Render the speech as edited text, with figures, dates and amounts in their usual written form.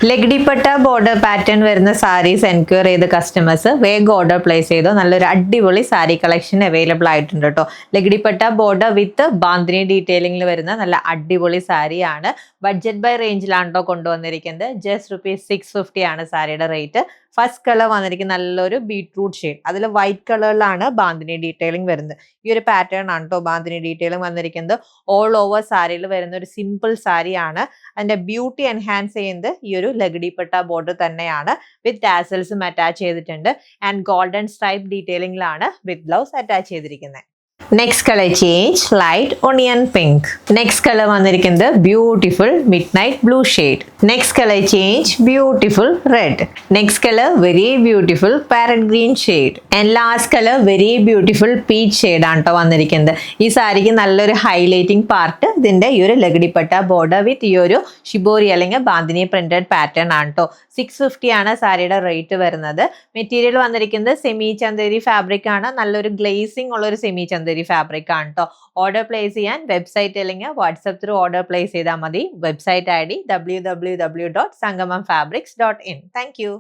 ലഗ്ഡിപ്പട്ട border pattern വരുന്ന saris enquire ചെയ്ത customers വേഗം ഓർഡർ പ്ലേസ് ചെയ്തോ. നല്ലൊരു അടിപൊളി സാരി കളക്ഷൻ അവൈലബിൾ ആയിട്ടുണ്ട് കേട്ടോ. ലഗ്ഡിപ്പട്ട ബോർഡർ വിത്ത് ബാന്തിനി ഡീറ്റെയിലിംഗിൽ വരുന്ന നല്ല അടിപൊളി സാരിയാണ്. ബഡ്ജറ്റ് ബൈ റേഞ്ചിലാണ് കേട്ടോ കൊണ്ടുവന്നിരിക്കുന്നത്. ജസ്റ്റ് ₹650 ആണ് സാരിയുടെ റേറ്റ്. ഫസ്റ്റ് കളർ വന്നിരിക്കുന്നത് നല്ലൊരു ബീട്രൂട്ട് ഷെയ്ഡ്, അതിൽ വൈറ്റ് കളറിലാണ് ബാന്തിനി ഡീറ്റെയിലിംഗ് വരുന്നത്. ഈ ഒരു പാറ്റേൺ ആണ് കേട്ടോ ബാന്തിനി ഡീറ്റെയിലിംഗ് വന്നിരിക്കുന്നത്. ഓൾ ഓവർ സാരിയിൽ വരുന്ന ഒരു സിമ്പിൾ സാരിയാണ്. അതിന്റെ ബ്യൂട്ടി എൻഹാൻസ് ചെയ്യുന്നത് ഈ ഒരു ലഗ്ഡിപ്പട്ട ബോർഡർ തന്നെയാണ്. വിത്ത് ടാസൽസും അറ്റാച്ച് ചെയ്തിട്ടുണ്ട്. ആൻഡ് ഗോൾഡൻ സ്ട്രൈപ്പ് ഡീറ്റെയിലിംഗിലാണ് വിത്ത് ബ്ലൗസ് അറ്റാച്ച് ചെയ്തിരിക്കുന്നത്. Next colour change light onion pink. Next colour വന്നിരിക്കുന്നത് beautiful midnight blue shade. Next colour change beautiful red. Next colour very beautiful parrot green shade. And last colour very beautiful peach shade ആണ് കേട്ടോ വന്നിരിക്കുന്നത്. ഈ സാരിക്ക് നല്ലൊരു highlighting part ഇതിന്റെ ഈ ഒരു ലഗ്ഡിപ്പട്ട ബോർഡർ വിത്ത് ഈ ഒരു ഷിബോരി അല്ലെങ്കിൽ ബാന്തിനി പ്രിന്റഡ് പാറ്റേൺ ആണ് കേട്ടോ. 650 ആണ് സാരിയുടെ റേറ്റ് വരുന്നത്. മെറ്റീരിയൽ വന്നിരിക്കുന്നത് സെമി ചന്ദേരി ഫാബ്രിക് ആണ്. നല്ലൊരു ഗ്ലേസിംഗ് ഉള്ള ഒരു സെമി ചന്ദേരി ഫാബ്രിക് ആണ് കേട്ടോ. ഓർഡർ പ്ലേസ് ചെയ്യാൻ വെബ്സൈറ്റ് അല്ലെങ്കിൽ വാട്സ്ആപ്പ് ത്രൂ ഓർഡർ പ്ലേസ് ചെയ്താൽ മതി. Website ID www.sangamamfabrics.in. Thank you.